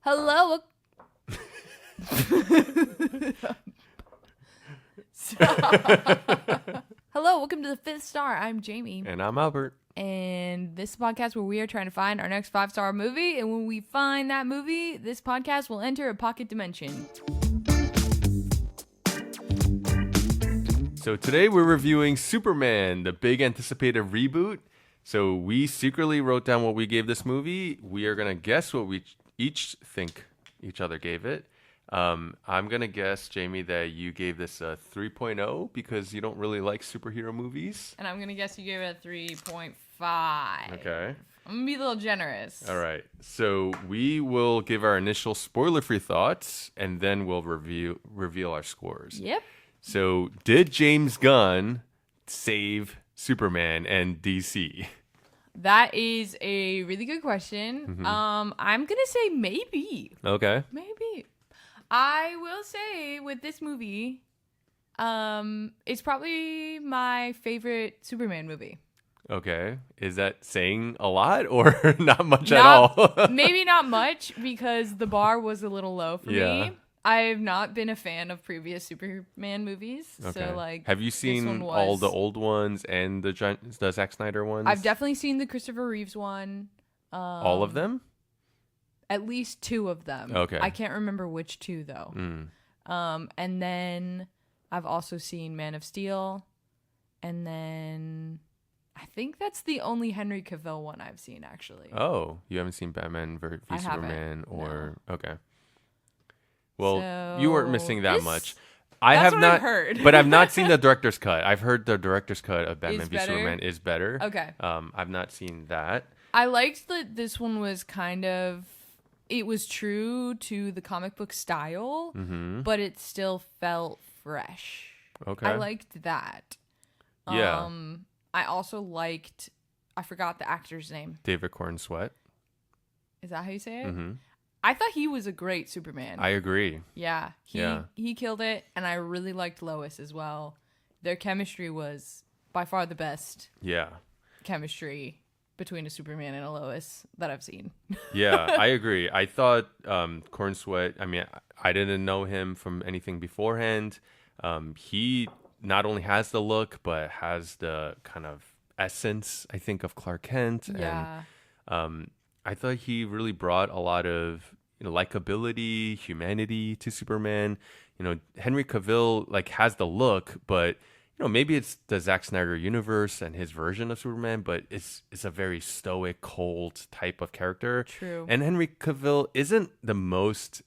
Hello. Hello, welcome to the Fifth Star. I'm Jamie. And I'm Albert. And this is a podcast where we are trying to find our next 5-star movie. And when we find that movie, this podcast will enter a pocket dimension. So today we're reviewing Superman, the big anticipated reboot. So we secretly wrote down what we gave this movie. We are going to guess what we each think each other gave it. I'm going to guess, Jamie, that you gave this a 3.0 because you don't really like superhero movies. And I'm going to guess you gave it a 3.5. Okay. I'm going to be a little generous. All right. So we will give our initial spoiler-free thoughts, and then we'll reveal our scores. Yep. So did James Gunn save Superman and DC? That is a really good question. Mm-hmm. I'm going to say maybe. Okay. Maybe. I will say with this movie, it's probably my favorite Superman movie. Okay. Is that saying a lot or not much at all? Maybe not much because the bar was a little low for me. I've not been a fan of previous Superman movies. Okay. So like, have you seen all the old ones and the Zack Snyder ones? I've definitely seen the Christopher Reeves one. All of them? At least 2 of them. Okay. I can't remember which 2 though. And then I've also seen Man of Steel. And then I think that's the only Henry Cavill one I've seen actually. Oh, you haven't seen Batman v Superman or okay. Well, you weren't missing that much. I That's have what not I've heard. but I've not seen the director's cut. I've heard the director's cut of Batman v better? Superman is better. Okay. I've not seen that. I liked that this one was it was true to the comic book style, but it still felt fresh. Okay. I liked that. Yeah. I also liked, I forgot the actor's name. David Corn Sweat. Is that how you say it? Mm-hmm. I thought he was a great Superman. I agree. Yeah. He killed it, and I really liked Lois as well. Their chemistry was by far the best chemistry between a Superman and a Lois that I've seen. Yeah, I agree. I thought Corn Sweat, I mean, I didn't know him from anything beforehand. He not only has the look, but has the kind of essence, I think, of Clark Kent. Yeah. And I thought he really brought a lot of likability, humanity to Superman. Henry Cavill has the look, but maybe it's the Zack Snyder universe and his version of Superman, but it's a very stoic, cold type of character. True. And Henry Cavill isn't the most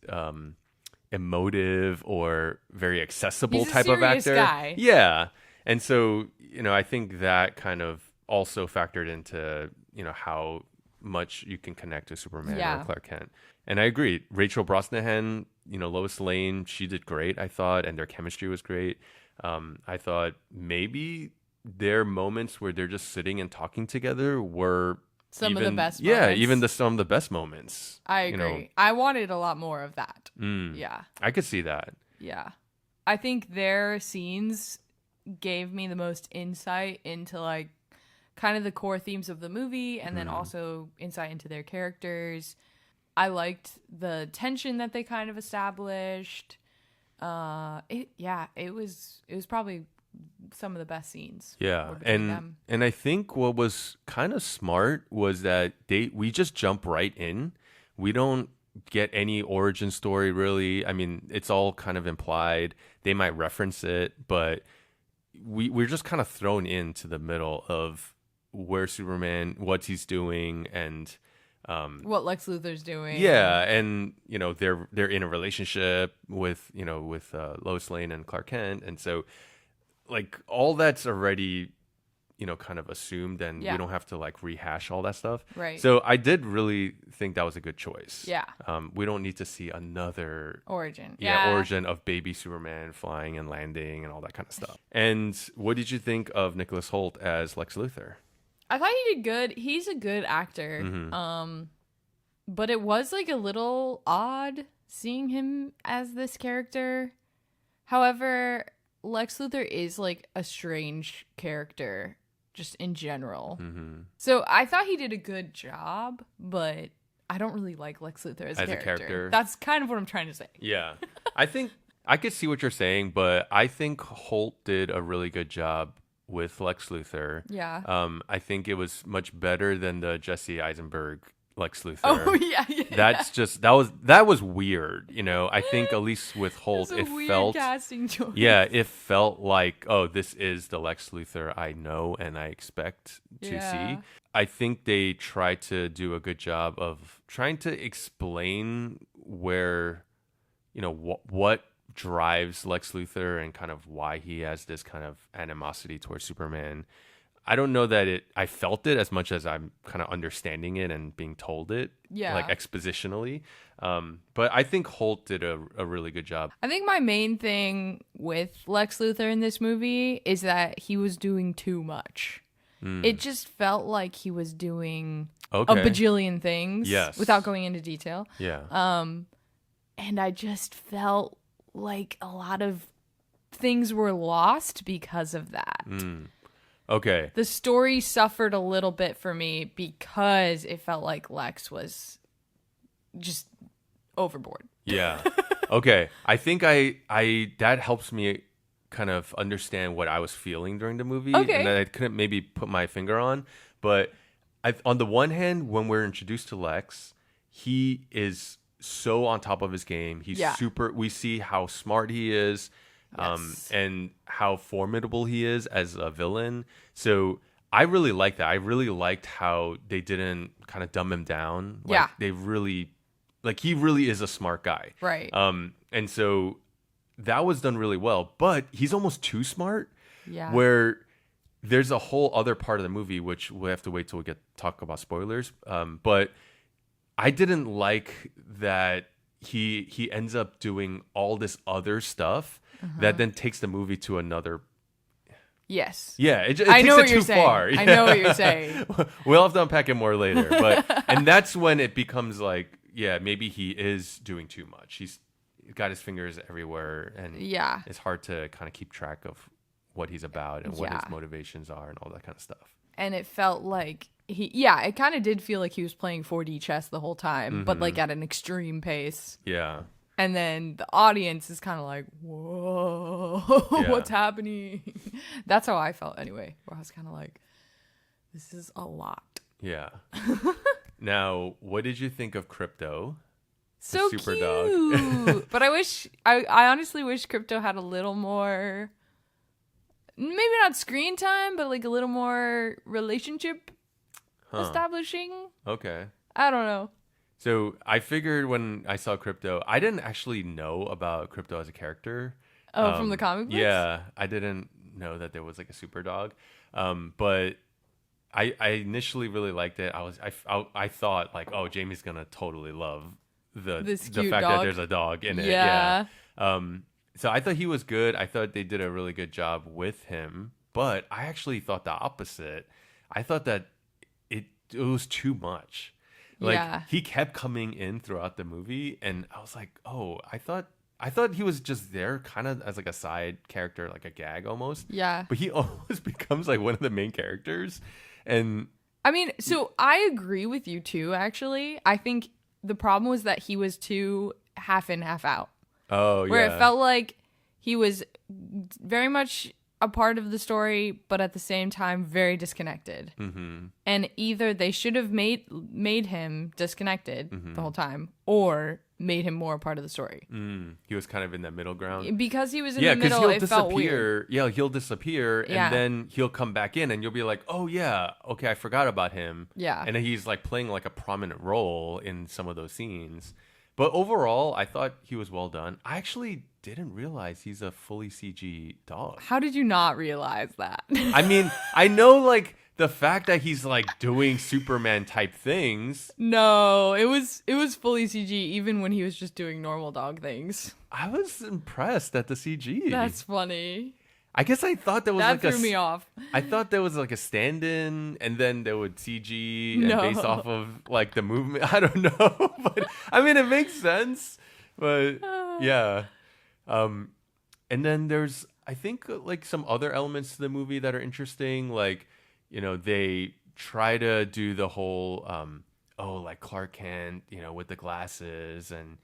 emotive or very accessible type of actor. Guy. Yeah. And so, I think that kind of also factored into, how much you can connect to Superman or Clark Kent. And I agree. Rachel Brosnahan, Lois Lane, she did great, I thought, and their chemistry was great. I thought maybe their moments where they're just sitting and talking together were some of the best moments. Yeah, even some of the best moments. I agree. I wanted a lot more of that. Yeah. I could see that. Yeah. I think their scenes gave me the most insight into kind of the core themes of the movie and then also insight into their characters. I liked the tension that they kind of established. It was probably some of the best scenes. Yeah, and I think what was kind of smart was that we just jump right in. We don't get any origin story really. I mean, it's all kind of implied. They might reference it, but we're just kind of thrown into the middle of where Superman, what he's doing, and what Lex Luthor's doing. Yeah, and they're in a relationship with Lois Lane and Clark Kent, and so all that's already kind of assumed, and we don't have to rehash all that stuff. Right. So I did really think that was a good choice. Yeah. We don't need to see another origin. Origin of baby Superman flying and landing and all that kind of stuff. And what did you think of Nicholas Hoult as Lex Luthor? I thought he did good. He's a good actor. But it was a little odd seeing him as this character. However, Lex Luthor is a strange character just in general. So I thought he did a good job, but I don't really like Lex Luthor as As a a character. That's kind of what I'm trying to say. Yeah. I think I could see what you're saying, but I think Holt did a really good job with Lex Luthor. Yeah. I think it was much better than the Jesse Eisenberg Lex Luthor. Oh yeah. That's just that was weird, you know. I think at least with Holt, It's a it weird felt casting choice. yeah, it felt like, oh, this is the Lex Luthor I know and I expect to Yeah. see. I think they try to do a good job of trying to explain where, you know, what drives Lex Luthor and kind of why he has this kind of animosity towards Superman. I don't know that I felt it as much as I'm kind of understanding it and being told it, Yeah. like expositionally. But I think Holt did a really good job. I think my main thing with Lex Luthor in this movie is that he was doing too much. It just felt like he was doing a Okay. bajillion things Yes. without going into detail. Yeah. And I just felt like a lot of things were lost because of that. Okay. The story suffered a little bit for me because it felt like Lex was just overboard. Yeah. Okay. I think I that helps me kind of understand what I was feeling during the movie, Okay. and that I couldn't maybe put my finger on. But on the one hand, when we're introduced to Lex, he is so on top of his game. He's Yeah. super. We see how smart he is, Yes. and how formidable he is as a villain. So I really like that. I really liked how they didn't kind of dumb him down. Like, Yeah. they really, like, he really is a smart guy. Right. And so that was done really well, but he's almost too smart. Yeah. Where there's a whole other part of the movie which we'll have to wait till we talk about spoilers. But I didn't like that he ends up doing all this other stuff that then takes the movie to another. Yes. Yeah, it I takes know it what you're too saying. far. I know what you're saying. We'll have to unpack it more later, and that's when it becomes like, yeah, maybe he is doing too much. He's got his fingers everywhere, and Yeah. it's hard to kind of keep track of what he's about and what Yeah. his motivations are and all that kind of stuff. And it felt like it kind of did feel like he was playing 4D chess the whole time, but like at an extreme pace. Yeah. And then the audience is kind of like, whoa, Yeah. what's happening? That's how I felt anyway, where I was kind of like, this is a lot. Yeah. Now, what did you think of Crypto? So super cute. dog. But I honestly wish Crypto had a little more, maybe not screen time, but like a little more relationship establishing. Okay. I don't know. So I figured when I saw Crypto, I didn't actually know about Crypto as a character. Oh, from the comic books? Yeah, I didn't know that there was like a super dog. But I initially really liked it. I thought like, oh, Jamie's gonna totally love the cute fact that dog. there's a dog in it. Yeah. So I thought he was good. I thought they did a really good job with him. But I actually thought the opposite. I thought that it was too much. Like, Yeah. he kept coming in throughout the movie, and I was like, oh, I thought he was just there kind of as like a side character, like a gag almost. Yeah. But he almost becomes like one of the main characters. And I mean, so I agree with you too, actually. I think the problem was that he was too half in, half out. oh, Where yeah. it felt like he was very much a part of the story, but at the same time very disconnected. Mm-hmm. And either they should have made him disconnected the whole time, or made him more a part of the story. He was kind of in that middle ground. Because he was in Yeah, the because middle, he'll it felt weird. disappear. Yeah, he'll disappear, Yeah. and then he'll come back in, and you'll be like, "Oh yeah, okay, I forgot about him." Yeah. and then he's like playing like a prominent role in some of those scenes. But overall, I thought he was well done. I actually didn't realize he's a fully CG dog. How did you not realize that? I mean, I know like the fact that he's like doing Superman type things. No, it was fully CG even when he was just doing normal dog things. I was impressed at the CG. That's funny. I guess I thought there was That like threw me off. I thought there was like a stand-in, and then there would CG and No. based off of like the movement. I don't know, but I mean it makes sense. But yeah, and then there's I think like some other elements to the movie that are interesting. Like, you know, they try to do the whole oh, like Clark Kent, with the glasses, and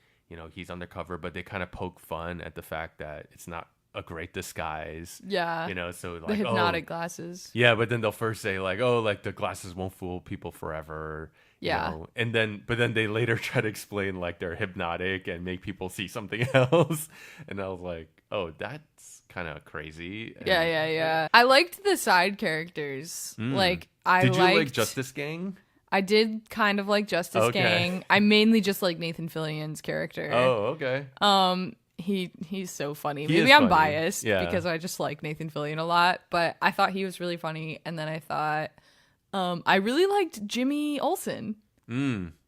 he's undercover, but they kind of poke fun at the fact that it's not a great disguise. Yeah. So like the hypnotic glasses. Yeah, but then they'll first say like, oh, like the glasses won't fool people forever. Yeah. And then they later try to explain like they're hypnotic and make people see something else. And I was like, oh, that's kind of crazy. And, Yeah. I liked the side characters. Like Did you like Justice Gang? I did kind of like Justice Gang. I mainly just like Nathan Fillion's character. Oh, okay. He's so funny. He Maybe is I'm funny. biased Yeah. because I just like Nathan Fillion a lot, but I thought he was really funny. And then I thought, I really liked Jimmy Olsen.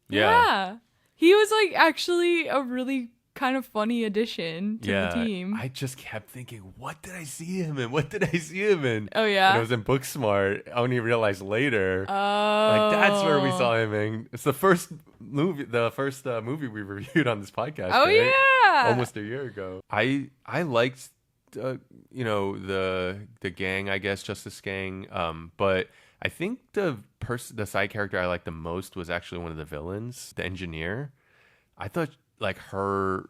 Yeah. He was like actually a really kind of funny addition to the team. I just kept thinking, what did I see him in? What did I see him in? Oh, yeah? And it was in Booksmart. I only realized later. Oh. Like, that's where we saw him in. It's the first movie we reviewed on this podcast. Oh, right? yeah. Almost a year ago. I liked, the gang, I guess, Justice Gang. But I think the side character I liked the most was actually one of the villains, the engineer. I thought like her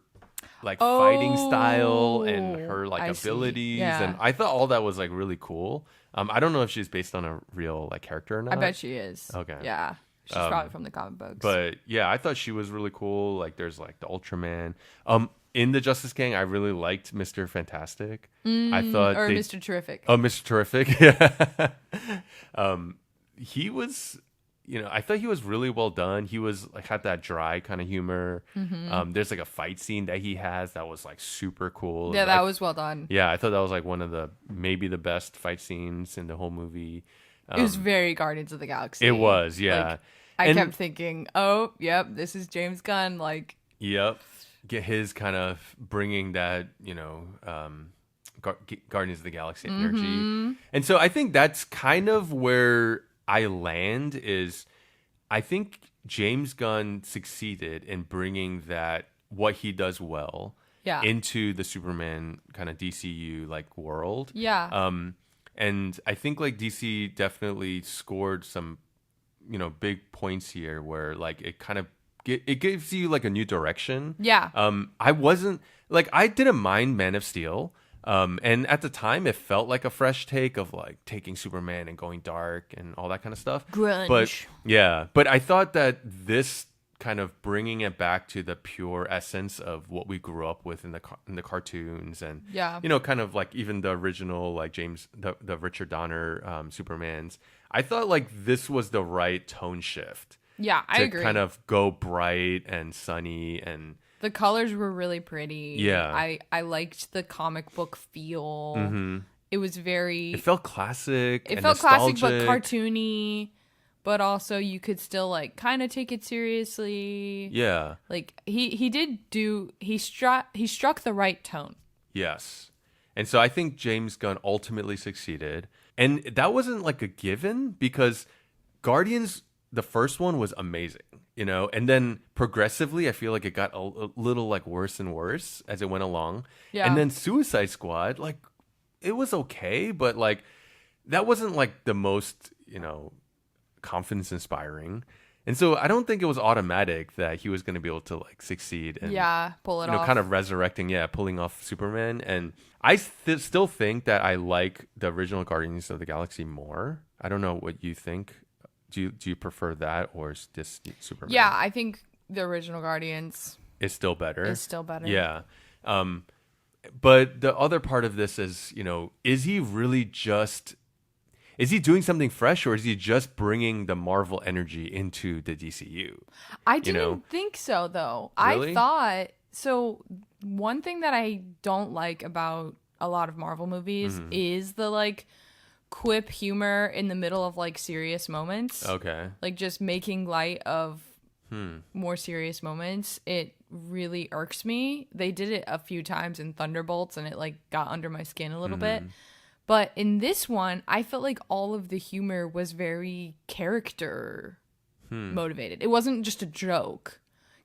fighting style and her abilities, and I thought all that was like really cool. I don't know if she's based on a real like character or not. I bet she is. Okay. Yeah. She's probably from the comic books. But yeah, I thought she was really cool. Like there's like the Ultraman. In the Justice Gang, I really liked Mr. Fantastic. I thought Mr. Terrific. Oh, Mr. Terrific. Yeah. He was, I thought he was really well done. He was like had that dry kind of humor. There's like a fight scene that he has that was like super cool. Yeah, that was well done. Yeah, I thought that was like one of maybe the best fight scenes in the whole movie. It was very Guardians of the Galaxy. It was, yeah. Like, I kept thinking, oh, yep, this is James Gunn. Like, yep, get his kind of bringing that, Guardians of the Galaxy energy. And so I think that's kind of where I land is I think James Gunn succeeded in bringing that, what he does well, into the Superman kind of DCU like world. Yeah. And I think like DC definitely scored some, big points here where like it kind of it gives you like a new direction. Yeah. I didn't mind Man of Steel. And at the time it felt like a fresh take of like taking Superman and going dark and all that kind of stuff. Grunge. But I thought that this kind of bringing it back to the pure essence of what we grew up with in the cartoons and kind of like even the original like the Richard Donner Supermans. I thought like this was the right tone shift. Yeah, I agree. To kind of go bright and sunny, and the colors were really pretty. Yeah. I liked the comic book feel. It was it felt classic. It felt nostalgic. classic but cartoony. But also you could still like kind of take it seriously. Yeah. Like he struck the right tone. Yes. And so I think James Gunn ultimately succeeded. And that wasn't like a given because Guardians, the first one was amazing, and then progressively I feel like it got a little like worse and worse as it went along. Yeah. And then Suicide Squad, like it was okay, but like that wasn't like the most, confidence inspiring. And so I don't think it was automatic that he was going to be able to like succeed and pull it off. Kind of pulling off Superman. And I still think that I like the original Guardians of the Galaxy more. I don't know what you think. Do you prefer that or is this Superman? Yeah, I think the original Guardians is still better. Yeah. But the other part of this is, is he doing something fresh or is he just bringing the Marvel energy into the DCU? I didn't think so, though. Really? I thought... So, one thing that I don't like about a lot of Marvel movies is the, like, quip humor in the middle of, like, serious moments. Okay. Like, just making light of more serious moments. It really irks me. They did it a few times in Thunderbolts, and it, like, got under my skin a little bit. But in this one, I felt like all of the humor was very character motivated. It wasn't just a joke.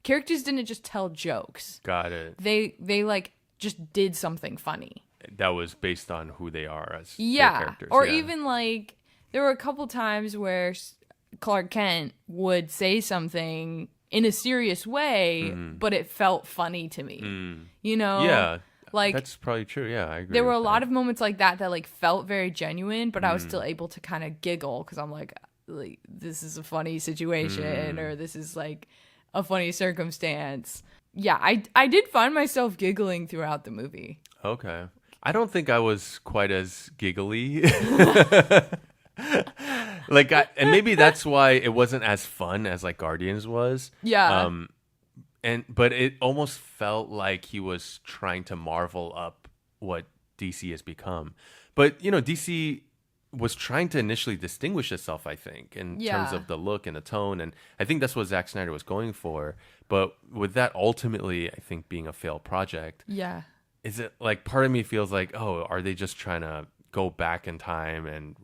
Characters didn't just tell jokes. Got it. They like just did something funny. That was based on who they are as their characters. Or even like there were a couple times where Clark Kent would say something in a serious way, but it felt funny to me. You know? Yeah. Like, that's probably true. Yeah, I agree. there were a with lot that. of moments like that like felt very genuine, but I was still able to kind of giggle because I'm like, this is a funny situation or this is like a funny circumstance. Yeah, I did find myself giggling throughout the movie. Okay. I don't think I was quite as giggly. Like, and maybe that's why it wasn't as fun as like Guardians was. Yeah. But it almost felt like he was trying to marvel up what DC has become. But DC was trying to initially distinguish itself, I think, in terms of the look and the tone, and I think that's what Zack Snyder was going for. But with that ultimately, I think, being a failed project, Yeah. is it like, part of me feels like, oh, are they just trying to go back in time and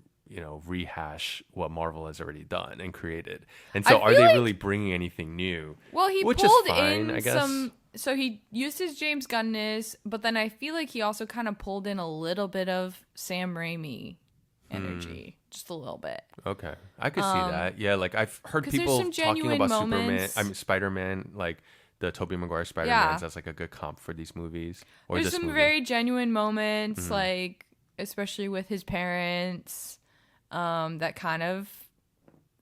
rehash what Marvel has already done and created? And so I are feel they like- really bringing anything new? Well, he Which pulled is fine, in I guess. so he used his James Gunness, but then I feel like he also kind of pulled in a little bit of Sam Raimi energy, just a little bit. Okay, I could see that. Yeah, like I've heard 'cause there's people some talking genuine about moments. Spider-Man, like the Tobey Maguire Spider-Man's as like a good comp for these movies. Or There's this some movie. very genuine moments, like especially with his parents, that kind of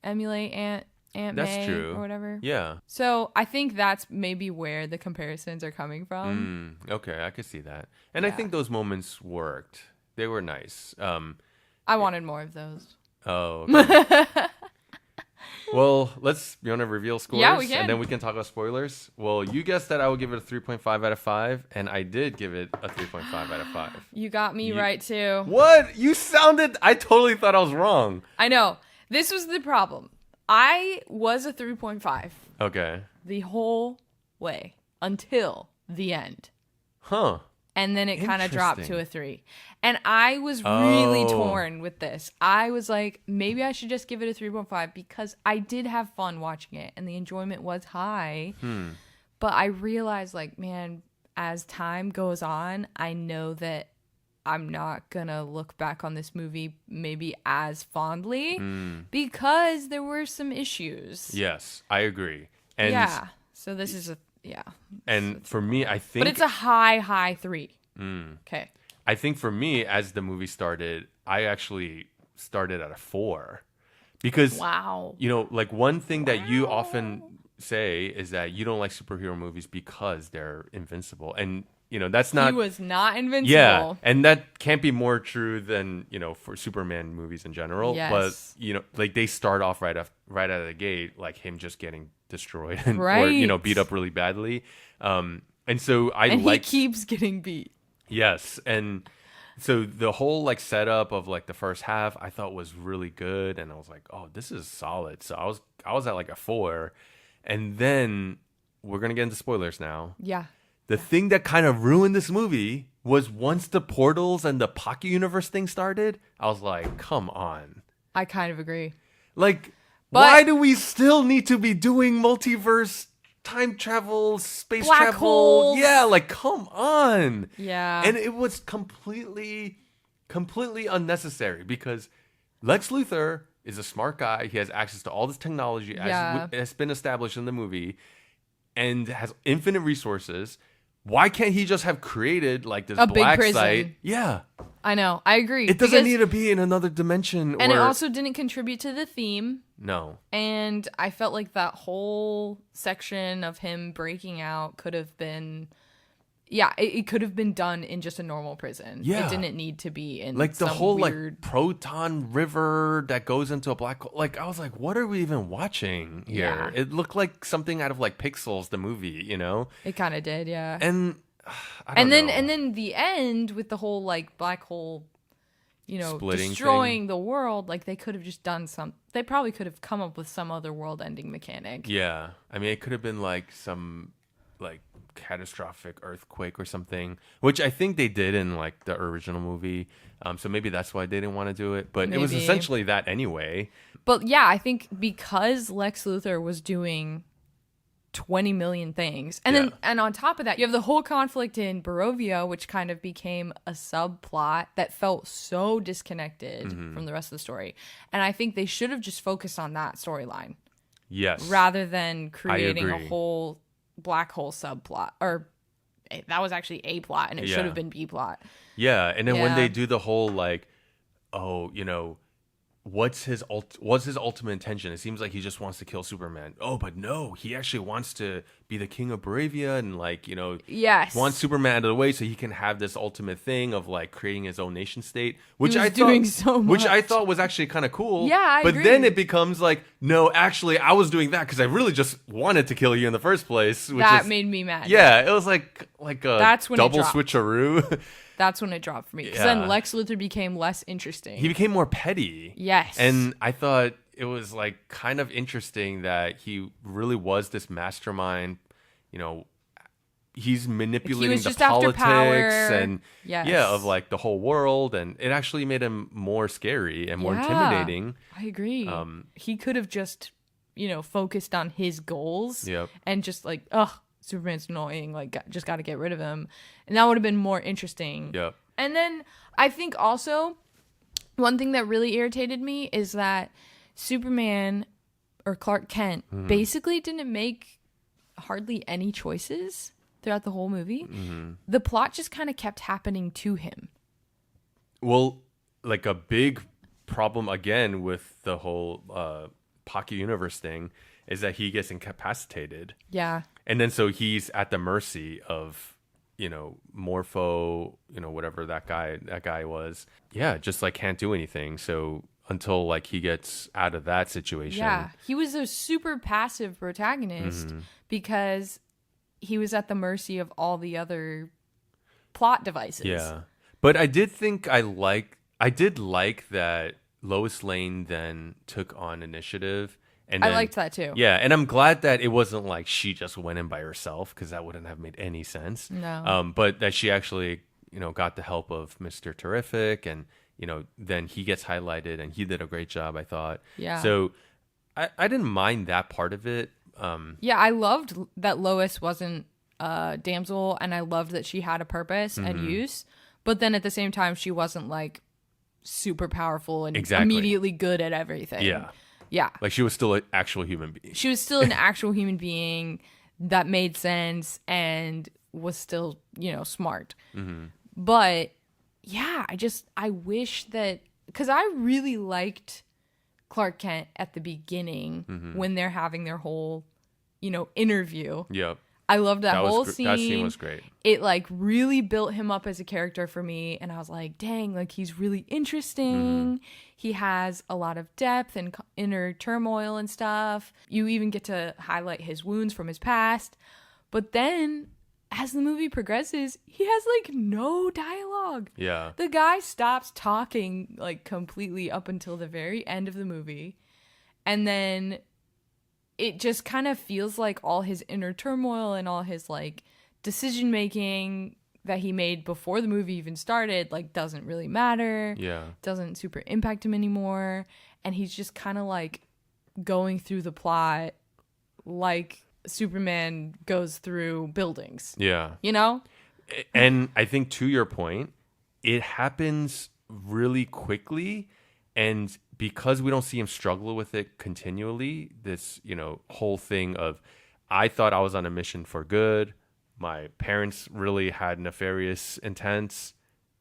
emulate Aunt That's May true. or whatever. Yeah. So I think that's maybe where the comparisons are coming from. Okay, I could see that, and I Yeah. think those moments worked. They were nice. I wanted more of those. Oh. Okay. Well, you want to reveal scores? Yeah, we can. And then we can talk about spoilers. Well, you guessed that I would give it a 3.5 out of 5, and I did give it a 3.5 out of 5. You got me right too. What? I totally thought I was wrong. I know. This was the problem. I was a 3.5 Okay. the whole way until the end. Huh. And then it kind of dropped to a 3. And I was really torn with this. I was like, maybe I should just give it a 3.5 because I did have fun watching it and the enjoyment was high. But I realized, like, man, as time goes on, I know that I'm not going to look back on this movie maybe as fondly because there were some issues. Yes, I agree. And yeah. So this is And for me, I think... But it's a high 3. Okay. I think for me, as the movie started, I actually started at a 4. Because, Wow. like one thing that you often say is that you don't like superhero movies because they're invincible. And, that's not... He was not invincible. Yeah, and that can't be more true than, for Superman movies in general. Yes. But, like they start off right out of the gate, like him just getting destroyed and, Right. or, beat up really badly. And so he keeps getting beat. Yes, and so the whole like setup of like the first half I thought was really good, and I was like, oh, this is solid. So I was at like a 4, and then we're gonna get into spoilers now. Yeah. The thing that kind of ruined this movie was once the portals and the Pocket Universe thing started, I was like, come on. I kind of agree. Like, But- why do we still need to be doing multiverse time travel, space Black travel? holes. Yeah, like, come on. Yeah. And it was completely unnecessary because Lex Luthor is a smart guy. He has access to all this technology Yeah. as has been established in the movie and has infinite resources. Why can't he just have created like this A big black prison. site? Yeah. I know. I agree. It doesn't Because- need to be in another dimension. And or... it also didn't contribute to the theme. No. And I felt like that whole section of him breaking out could have been... Yeah, it could have been done in just a normal prison. Yeah. It didn't need to be in Like the some whole weird... like proton river that goes into a black hole. Like I was like, what are we even watching here? Yeah. It looked like something out of like Pixels, the movie, It kind of did, yeah. And I don't know. And then the end with the whole like black hole, Splitting destroying the world. Like they could have just done some. They probably could have come up with some other world-ending mechanic. Yeah, I mean, it could have been like some like catastrophic earthquake or something, which I think they did in like the original movie. So maybe that's why they didn't want to do it. But it was Maybe. essentially that anyway. But yeah, I think because Lex Luthor was doing 20 million things. And then and on top of that, you have the whole conflict in Barovia, which kind of became a subplot that felt so disconnected from the rest of the story. And I think they should have just focused on that storyline. Yes. Rather than creating a whole black hole subplot. Or that was actually A plot and it should have been B plot. Yeah, and then when they do the whole like, oh, you know, what's his ultimate intention? It seems like he just wants to kill Superman. Oh, but no, he actually wants to be the king of Barovia and like, you know, wants Superman out of the way so he can have this ultimate thing of like creating his own nation state, which I thought was actually kind of cool. Yeah, I agree. Then it becomes like, no, actually, I was doing that because I really just wanted to kill you in the first place. That made me mad. Yeah, it was like a double switcheroo. That's when it dropped for me. Because then Lex Luthor became less interesting. He became more petty. Yes. And I thought it was like kind of interesting that he really was this mastermind. You know, he's manipulating the politics and of like the whole world. And it actually made him more scary and more intimidating. I agree. He could have just, you know, focused on his goals and just like, Superman's annoying, like just got to get rid of him. And that would have been more interesting. Yep. And then I think also one thing that really irritated me is that Superman or Clark Kent basically didn't make hardly any choices throughout the whole movie. The plot just kind of kept happening to him. Well, like a big problem again with the whole Pocket Universe thing is that he gets incapacitated. Yeah. And then so he's at the mercy of, you know, Morpho, you know, whatever that guy was. Yeah, just like can't do anything. So until like he gets out of that situation. Yeah, he was a super passive protagonist because he was at the mercy of all the other plot devices. Yeah. But I did think I did like that Lois Lane then took on initiative. And then, I liked that too. Yeah, and I'm glad that it wasn't like she just went in by herself because that wouldn't have made any sense. No. But that she actually, you know, got the help of Mr. Terrific, and you know, then he gets highlighted, and he did a great job, I thought. Yeah. So I didn't mind that part of it. Yeah, I loved that Lois wasn't a damsel, and I loved that she had a purpose and use. But then at the same time, she wasn't like super powerful and immediately good at everything. Yeah. Yeah. Like she was still an actual human being. She was still an actual human being that made sense and was still, you know, smart. But yeah, I wish that, because I really liked Clark Kent at the beginning when they're having their whole, you know, interview. Yep. I loved that whole scene. That scene was great. It like really built him up as a character for me, and I was like, dang, like he's really interesting. He has a lot of depth and inner turmoil and stuff. You even get to highlight his wounds from his past. But then as the movie progresses, he has like no dialogue. Yeah. The guy stops talking like completely up until the very end of the movie. And then it just kind of feels like all his inner turmoil and all his like decision making that he made before the movie even started like doesn't really matter. Yeah. Doesn't super impact him anymore. And he's just kind of like going through the plot like Superman goes through buildings. Yeah. You know? And I think to your point, it happens really quickly, and because we don't see him struggle with it continually, this, you know, whole thing of, I thought I was on a mission for good. My parents really had nefarious intents,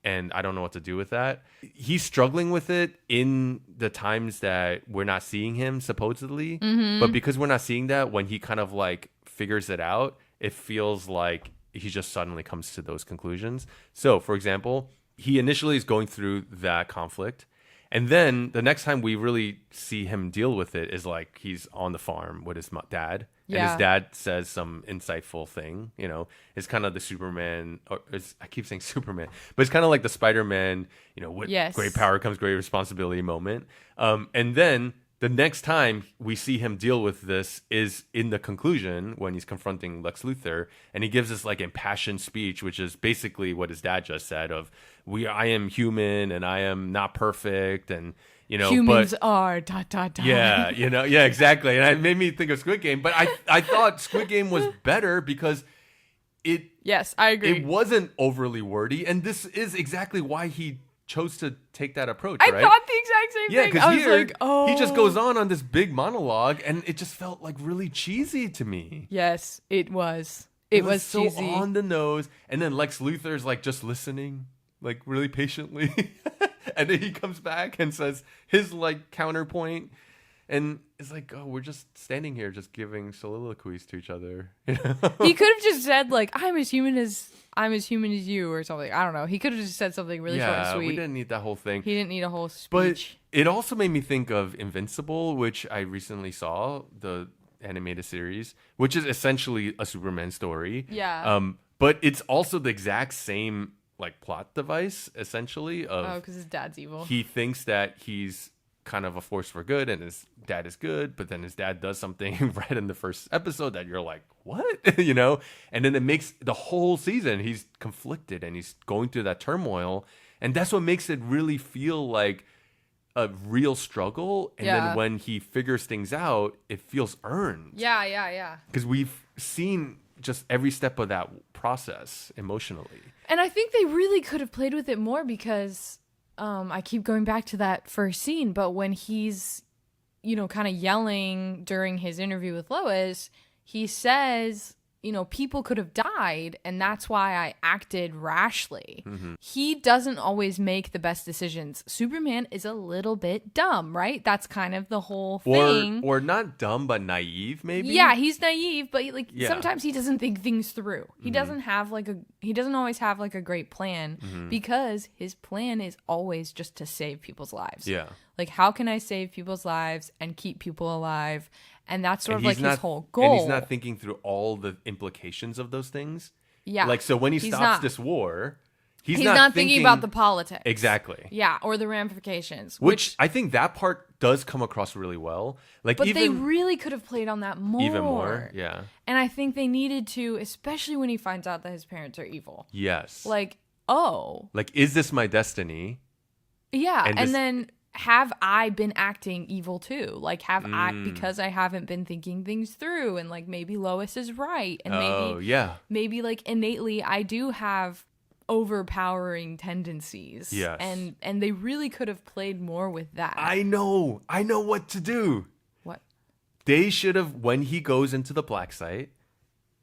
and I don't know what to do with that. He's struggling with it in the times that we're not seeing him, supposedly. But because we're not seeing that, when he kind of like figures it out, it feels like he just suddenly comes to those conclusions. So, for example, he initially is going through that conflict. And then the next time we really see him deal with it is like he's on the farm with his dad. Yeah. And his dad says some insightful thing, you know. It's kind of the Superman, or I keep saying Superman, but it's kind of like the Spider-Man, you know, with great power comes great responsibility moment. And then the next time we see him deal with this is in the conclusion when he's confronting Lex Luthor, and he gives this like impassioned speech, which is basically what his dad just said of, I am human and I am not perfect, and you know, humans but are ... yeah, you know, yeah, exactly. And it made me think of Squid Game, but I thought Squid Game was better because Yes, I agree. it wasn't overly wordy, and this is exactly why he chose to take that approach, I right? thought the exact same Yeah, thing. because I was here like, oh. he just goes on this big monologue, and it just felt like really cheesy to me. Yes, it was. It was so cheesy. on the nose, and then Lex Luthor's like just listening, like really patiently, and then he comes back and says his like counterpoint, and it's like, oh, we're just standing here, just giving soliloquies to each other. You know? He could have just said like, I'm as human as you, or something. I don't know. He could have just said something really short and sweet. We didn't need that whole thing. He didn't need a whole speech. But it also made me think of Invincible, which I recently saw, the animated series, which is essentially a Superman story. Yeah. But it's also the exact same like plot device, essentially. Because his dad's evil. He thinks that he's kind of a force for good, and his dad is good, but then his dad does something right in the first episode that you're like, what? You know? And then it makes the whole season, he's conflicted and he's going through that turmoil. And that's what makes it really feel like a real struggle. And then when he figures things out, it feels earned. Yeah. Because we've seen just every step of that process emotionally. And I think they really could have played with it more because I keep going back to that first scene, but when he's, you know, kind of yelling during his interview with Lois, he says, you know, people could have died, and that's why I acted rashly. Mm-hmm. He doesn't always make the best decisions. Superman is a little bit dumb, right? That's kind of the whole thing. Or not dumb, but naive, maybe? Yeah, he's naive, but sometimes he doesn't think things through. He doesn't always have like a great plan because his plan is always just to save people's lives. Yeah. Like, how can I save people's lives and keep people alive? And that's sort of like his whole goal. And he's not thinking through all the implications of those things. Yeah. Like, so when he stops this war, he's not thinking about the politics. Exactly. Yeah, or the ramifications. Which I think that part does come across really well. Like, but they really could have played on that more. Even more, yeah. And I think they needed to, especially when he finds out that his parents are evil. Yes. Like, oh. Like, is this my destiny? Yeah, and then... have I been acting evil too? Like, have I, because I haven't been thinking things through, and like maybe Lois is right, and maybe like innately I do have overpowering tendencies. Yes. And they really could have played more with that. I know what to do. What? They should have, when he goes into the black site,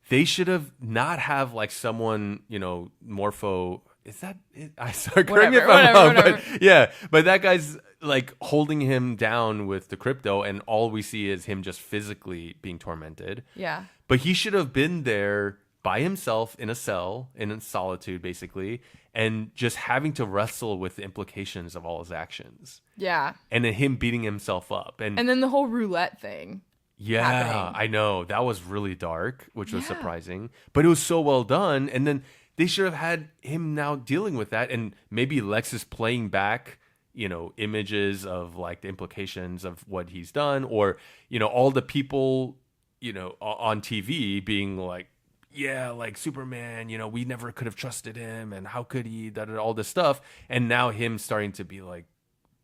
they should have not have like someone, you know, Morpho. Is that it? I sorry, correct me if I'm wrong, but yeah, but that guy's like holding him down with the crypto, and all we see is him just physically being tormented. Yeah. But he should have been there by himself in a cell, in solitude, basically, and just having to wrestle with the implications of all his actions. Yeah. And then him beating himself up. And then the whole roulette thing. Yeah, happening. I know. That was really dark, which was surprising. But it was so well done. And then they should have had him now dealing with that. And maybe Lex is playing back, you know, images of like the implications of what he's done. Or, you know, all the people, you know, on TV being like, yeah, like Superman, you know, we never could have trusted him. And how could he, all this stuff. And now him starting to be like,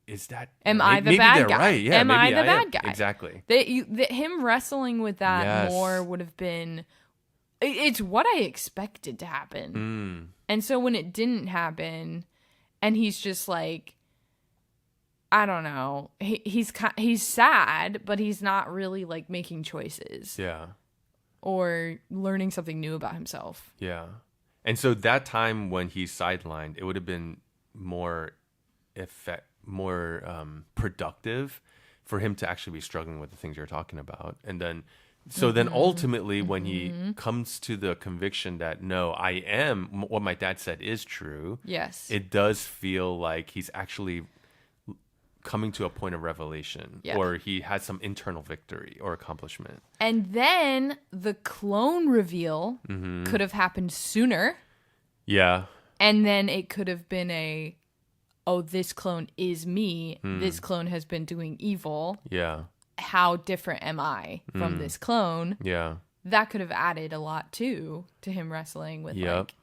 is that am I the bad guy? Right. Yeah, am I the bad guy? Exactly. Him wrestling with that more would have been. It's what I expected to happen, and so when it didn't happen, and he's just like, I don't know, he's sad, but he's not really like making choices, or learning something new about himself. Yeah, and so that time when he's sidelined, it would have been more productive for him to actually be struggling with the things you're talking about. And then then ultimately when he comes to the conviction that no, I am what my dad said is true, yes, it does feel like he's actually coming to a point of revelation, or he has some internal victory or accomplishment. And then the clone reveal could have happened sooner, and then it could have been oh, this clone is me. This clone has been doing evil. Yeah. How different am I from this clone? Yeah. That could have added a lot, too, to him wrestling with, like,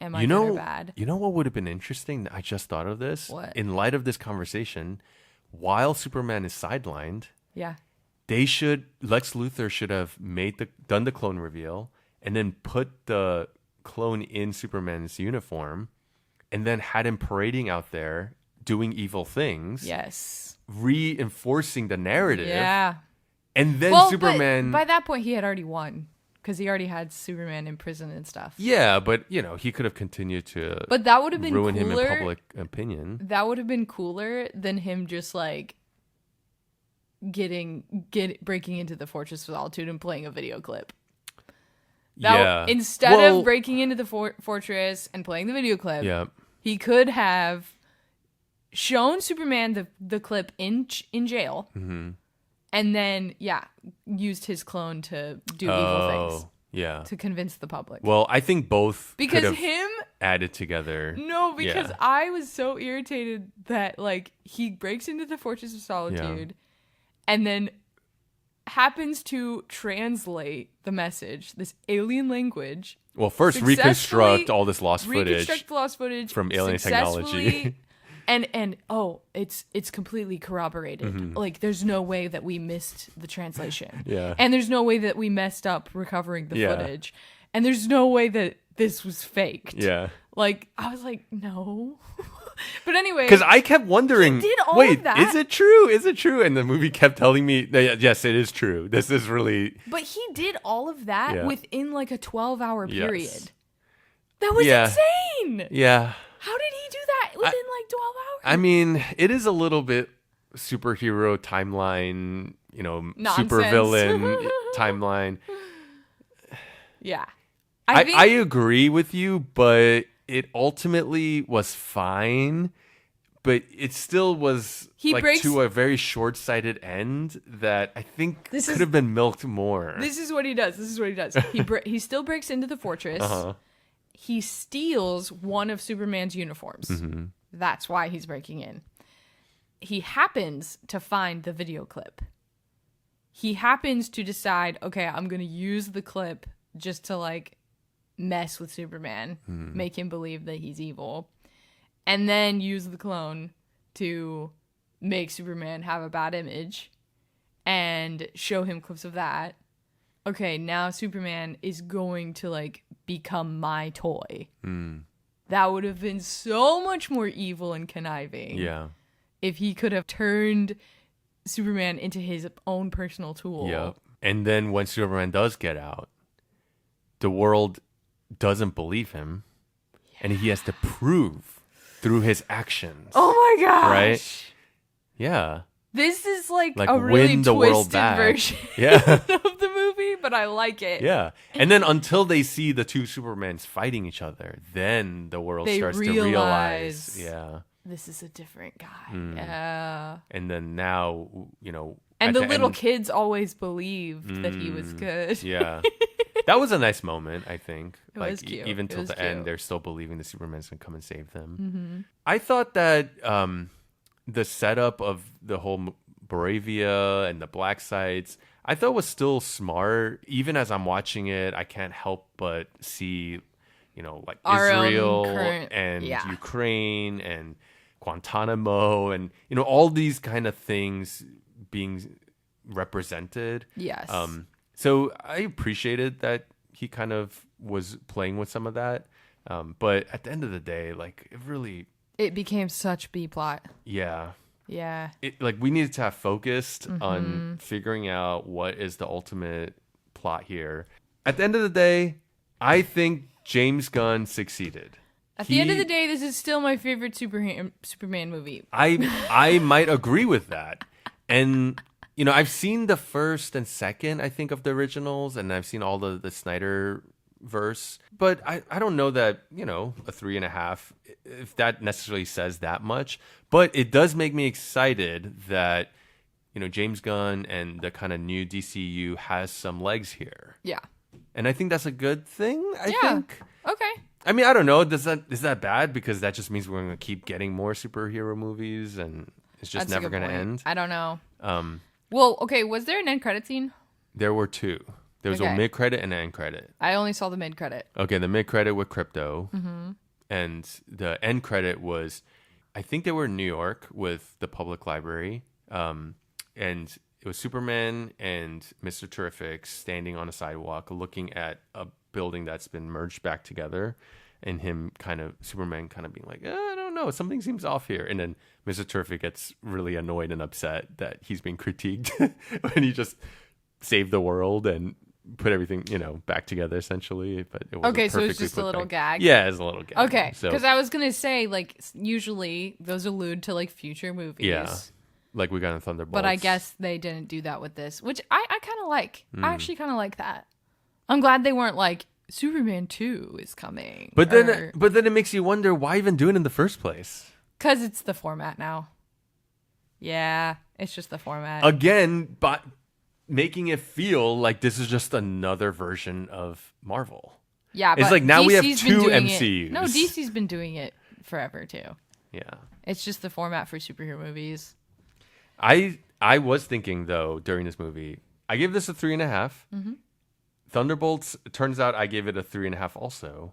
am I good or bad? You know what would have been interesting? I just thought of this. What? In light of this conversation, while Superman is sidelined, Yeah. Lex Luthor should have done the clone reveal and then put the clone in Superman's uniform and then had him parading out there doing evil things. Yes. Reinforcing the narrative. Yeah. And then Superman... But by that point, he had already won because he already had Superman in prison and stuff. Yeah, but, he could have continued to but that would have been ruin cooler. him in public opinion. That would have been cooler than him just, breaking into the Fortress of Solitude and playing a video clip. Instead of breaking into the fortress and playing the video clip, he could have shown Superman the clip in jail, and then used his clone to do evil things. Yeah, to convince the public. Well, I think both because could have him added together. No, because I was so irritated that he breaks into the Fortress of Solitude, and then happens to translate the message, this alien language. Well, first reconstruct all this lost footage from alien technology. and it's completely corroborated. There's no way that we missed the translation. Yeah. And there's no way that we messed up recovering the footage. And there's no way that this was faked. Yeah. I was like, no. But anyway, because I kept wondering, wait, is it true? Is it true? And the movie kept telling me that, yes, it is true. This is really... But he did all of that within a 12-hour period. Yes. That was insane. Yeah. How did he do that within 12 hours? I mean, it is a little bit superhero timeline, supervillain timeline. Yeah. I agree with you, but it ultimately was fine, but it still was to a very short-sighted end that I think could have been milked more. This is what he does. He still breaks into the fortress. He steals one of Superman's uniforms. That's why he's breaking in. He happens to find the video clip. He happens to decide, okay, I'm going to use the clip just to mess with Superman, make him believe that he's evil, and then use the clone to make Superman have a bad image and show him clips of that. Okay, now Superman is going to become my toy. That would have been so much more evil and conniving. Yeah. If he could have turned Superman into his own personal tool. Yeah. And then when Superman does get out, the world doesn't believe him, and he has to prove through his actions. Oh my gosh! Right? Yeah. This is a really twisted version of the movie, but I like it. Yeah. And then until they see the two Supermans fighting each other, then the world starts to realize, this is a different guy. Yeah. And then now, and the little kids always believed that he was good. Yeah. That was a nice moment, I think. It was cute. Even till the end, they're still believing the Superman's going to come and save them. I thought that the setup of the whole Boravia and the black sites, I thought was still smart. Even as I'm watching it, I can't help but see, our Israel and Ukraine and Guantanamo and, all these kind of things being represented. Yes. So I appreciated that he kind of was playing with some of that. But at the end of the day, it became such B plot. Yeah. Yeah. We needed to have focused on figuring out what is the ultimate plot here. At the end of the day, I think James Gunn succeeded. At the end of the day, this is still my favorite Superman movie. I might agree with that. And I've seen the first and second, I think, of the originals, and I've seen all the Snyder verse, but I don't know that, a 3.5, if that necessarily says that much, but it does make me excited that, James Gunn and the kind of new DCU has some legs here. Yeah. And I think that's a good thing, I think. Okay. I mean, I don't know. Is that bad? Because that just means we're going to keep getting more superhero movies and it's just never going to end. I don't know. Well, okay, was there an end credit scene? There were two. There was a mid-credit and an end credit. I only saw the mid-credit. Okay, the mid-credit with Crypto. And the end credit was, I think they were in New York with the public library. And it was Superman and Mr. Terrific standing on a sidewalk looking at a building that's been merged back together. And Superman kind of being like, I don't know, something seems off here. And then Mr. Terrific gets really annoyed and upset that he's being critiqued when he just saved the world and put everything, back together essentially. But it was okay, so it's just a little gag. Yeah, it's a little gag. Okay, because I was gonna say like usually those allude to like future movies. Yeah, like we got in Thunderbolts. But I guess they didn't do that with this, which I kind of like. I actually kind of like that. I'm glad they weren't like Superman 2 is coming. But then it makes you wonder why even do it in the first place. Because it's the format now. Yeah, it's just the format. Again, but making it feel like this is just another version of Marvel. Yeah, but it's like now DC's we have two MCUs. No, DC's been doing it forever too. Yeah. It's just the format for superhero movies. I was thinking though during this movie, I gave this a 3.5. Mm-hmm. Thunderbolts, it turns out I gave it a 3.5 also.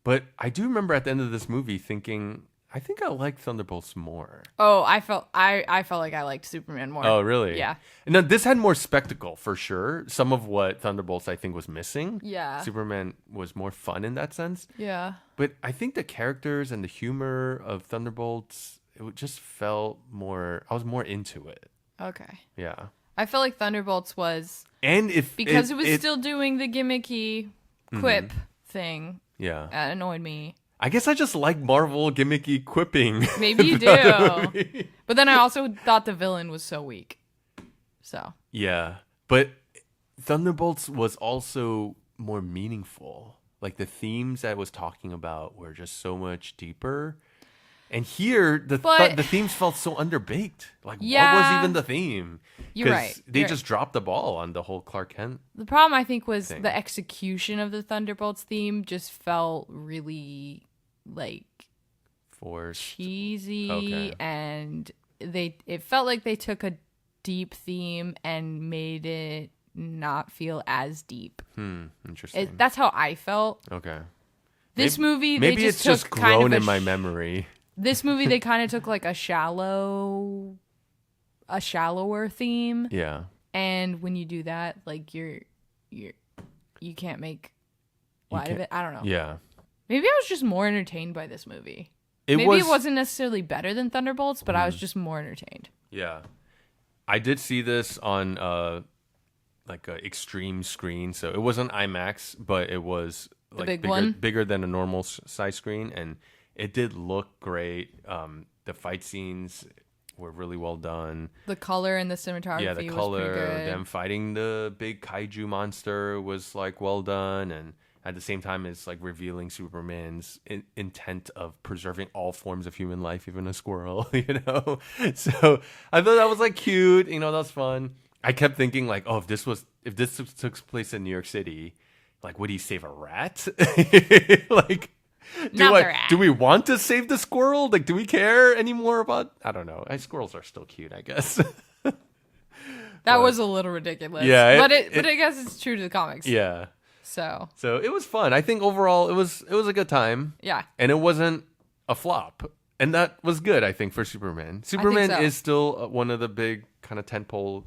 But I do remember at the end of this movie thinking, I think I like Thunderbolts more. Oh, I felt like I liked Superman more. Oh, really? Yeah. No, this had more spectacle for sure. Some of what Thunderbolts I think was missing. Yeah. Superman was more fun in that sense. Yeah. But I think the characters and the humor of Thunderbolts, it just felt more, I was more into it. Okay. Yeah. I felt like Thunderbolts was, and because it was still doing the gimmicky quip thing. Yeah. That annoyed me. I guess I just like Marvel gimmicky quipping. Maybe you do. But then I also thought the villain was so weak. So. Yeah. But Thunderbolts was also more meaningful. Like the themes that I was talking about were just so much deeper. And here, the themes felt so underbaked. Like, what was even the theme? You're right. They just dropped the ball on the whole Clark Kent. The problem, I think, was the execution of the Thunderbolts theme just felt really, like, forced, cheesy. Okay. And it felt like they took a deep theme and made it not feel as deep. Interesting. That's how I felt. Okay. This movie, maybe it's just grown in my memory. This movie, they kind of took like a shallower theme. Yeah. And when you do that, like you can't make light of it. I don't know. Yeah. Maybe I was just more entertained by this movie. Maybe it wasn't necessarily better than Thunderbolts, but I was just more entertained. Yeah. I did see this on like an extreme screen, so it wasn't IMAX, but it was like bigger than a normal size screen, and it did look great. The fight scenes were really well done. The color and the cinematography the was color, pretty good. them fighting the big kaiju monster was like well done, and at the same time it's like revealing Superman's intent of preserving all forms of human life, even a squirrel, So I thought that was like cute, that was fun. I kept thinking like, oh, if this took place in New York City, like would he save a rat? Like do we want to save the squirrel? Like, do we care anymore about? I don't know. Squirrels are still cute, I guess. That was a little ridiculous. Yeah, but I guess it's true to the comics. Yeah. So it was fun. I think overall it was a good time. Yeah. And it wasn't a flop, and that was good. I think for Superman. Superman is still one of the big kind of tentpole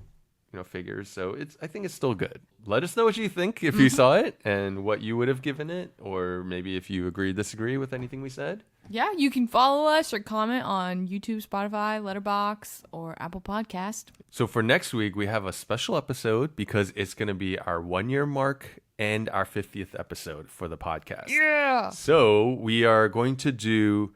figures. So I think it's still good. Let us know what you think if you saw it and what you would have given it, or maybe if you disagree with anything we said. Yeah, you can follow us or comment on YouTube, Spotify, Letterboxd, or Apple Podcast. So for next week, we have a special episode because it's going to be our 1-year mark and our 50th episode for the podcast. Yeah. So we are going to do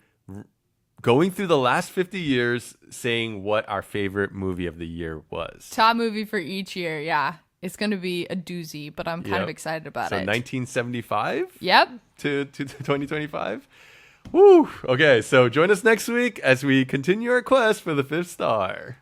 going through the last 50 years, saying what our favorite movie of the year was. Top movie for each year, yeah. It's going to be a doozy, but I'm kind of excited about it. So 1975? Yep. To 2025? Woo! Okay, so join us next week as we continue our quest for the 5th star.